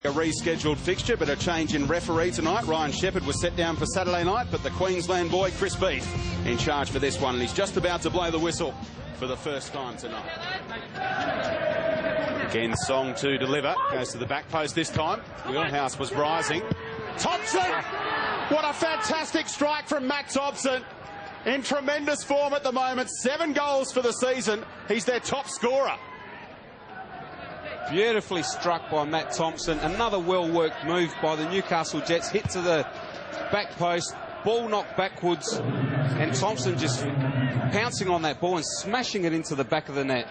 A rescheduled fixture, but a change in referee tonight. Ryan Shepherd was set down for Saturday night, but the Queensland boy, Chris Beath, in charge for this one. And he's just about to blow the whistle for the first time tonight. Again, Song to deliver. Goes to the back post this time. Wheelhouse was rising. Thompson! What a fantastic strike from Matt Thompson. In tremendous form at the moment. 7 goals for the season. He's their top scorer. Beautifully struck by Matt Thompson. Another well-worked move by the Newcastle Jets. Hit to the back post. Ball knocked backwards. And Thompson just pouncing on that ball and smashing it into the back of the net.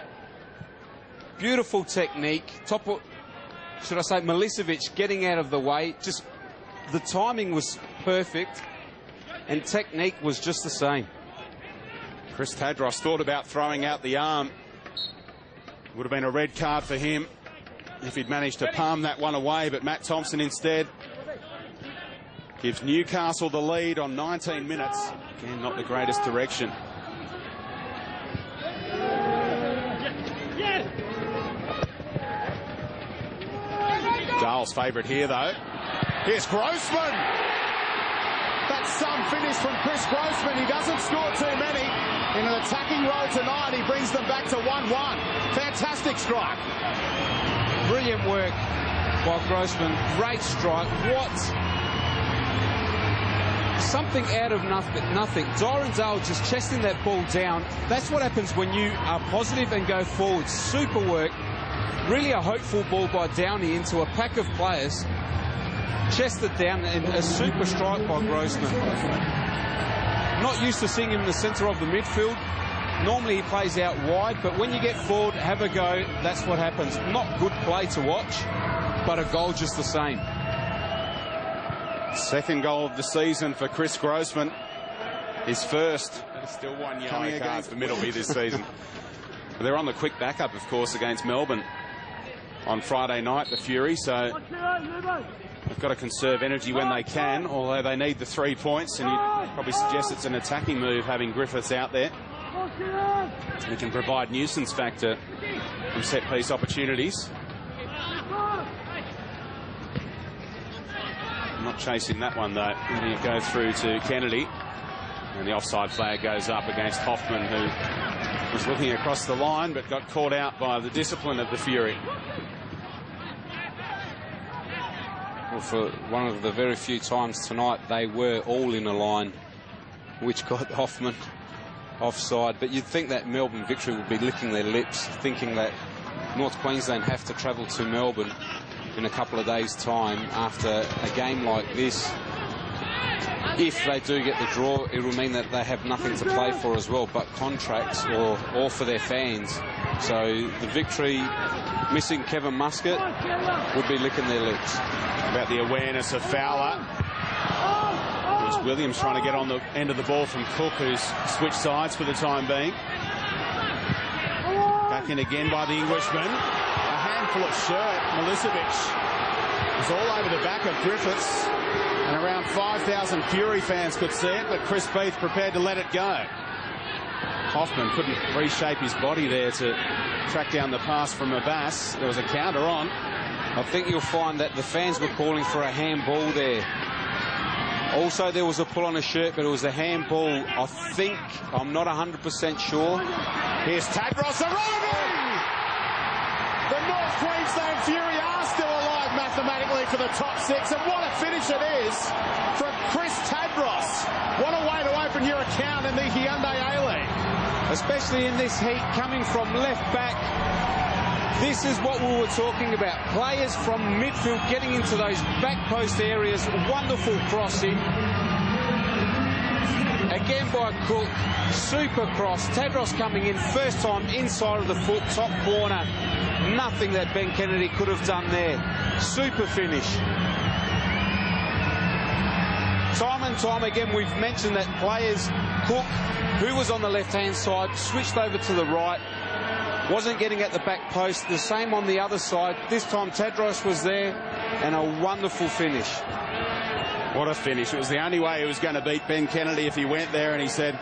Beautiful technique. Should I say, Milicevic getting out of the way. Just the timing was perfect. And technique was just the same. Chris Tadros thought about throwing out the arm. Would have been a red card for him if he'd managed to palm that one away, but Matt Thompson instead gives Newcastle the lead on 19 minutes. Again, not the greatest direction. Dale's favourite here, though. Here's Grossman. That's some finish from Chris Grossman. He doesn't score too many. In an attacking role tonight, he brings them back to 1-1. Fantastic strike. Brilliant work by Grossman. Great strike. What? Something out of nothing. Dale just chesting that ball down. That's what happens when you are positive and go forward. Super work. Really a hopeful ball by Downey into a pack of players. Chested down and a super strike by Grossman. Not used to seeing him in the centre of the midfield. Normally he plays out wide, but when you get forward, have a go, that's what happens. Not good play to watch, but a goal just the same. Second goal of the season for Chris Grossman. His first. Still one yellow card for Middleby this season. They're on the quick backup, of course, against Melbourne on Friday night, the Fury, so they've got to conserve energy when they can, although they need the 3 points, and you'd probably suggest it's an attacking move having Griffiths out there. He can provide nuisance factor from set-piece opportunities. Not chasing that one, though. And you go through to Kennedy, and the offside flag goes up against Hoffman, who was looking across the line but got caught out by the discipline of the Fury. Well, for one of the very few times tonight, they were all in a line, which got Hoffman offside. But you'd think that Melbourne victory would be licking their lips, thinking that North Queensland have to travel to Melbourne in a couple of days' time after a game like this. If they do get the draw, it will mean that they have nothing to play for as well, but contracts or for their fans. So the victory, missing Kevin Muscat, would be licking their lips. About the awareness of Fowler. There's Williams trying to get on the end of the ball from Cook, who's switched sides for the time being. Back in again by the Englishman. A handful of shirt. Milicevic is all over the back of Griffiths. And around 5,000 Fury fans could see it, but Chris Beath prepared to let it go. Hoffman couldn't reshape his body there to track down the pass from Abbas. There was a counter on. I think you'll find that the fans were calling for a handball there. Also, there was a pull on a shirt, but it was a handball. I think, I'm not 100% sure. Here's Tadros arriving! The North Queensland Fury are still alive mathematically for the top 6, and what a finish it is from Chris Tadros. What a way to open your account in the Hyundai A-League. Especially in this heat, coming from left back. This is what we were talking about. Players from midfield getting into those back post areas. Wonderful crossing. Again by Cook. Super cross. Tadros coming in first time inside of the foot, top corner. Nothing that Ben Kennedy could have done there. Super finish. Time and time again, we've mentioned that players, Cook, who was on the left-hand side, switched over to the right. Wasn't getting at the back post. The same on the other side. This time Tadros was there, and a wonderful finish. What a finish. It was the only way he was going to beat Ben Kennedy if he went there, and he said,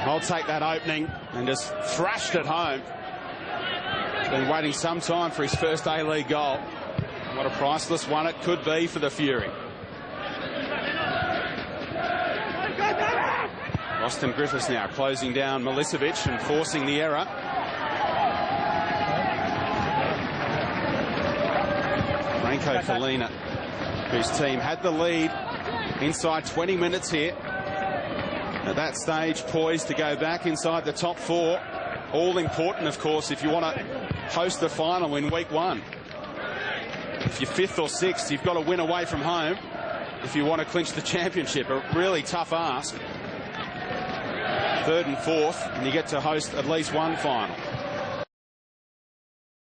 I'll take that opening, and just thrashed it home. He's been waiting some time for his first A-League goal. What a priceless one it could be for the Fury. Austin Griffiths now closing down Milicevic and forcing the error. Ranko Kalina, whose team had the lead inside 20 minutes here. At that stage, poised to go back inside the top 4. All important, of course, if you want to host the final in week 1. If you're 5th or 6th, you've got to win away from home if you want to clinch the championship. A really tough ask. 3rd and 4th, and you get to host at least one final.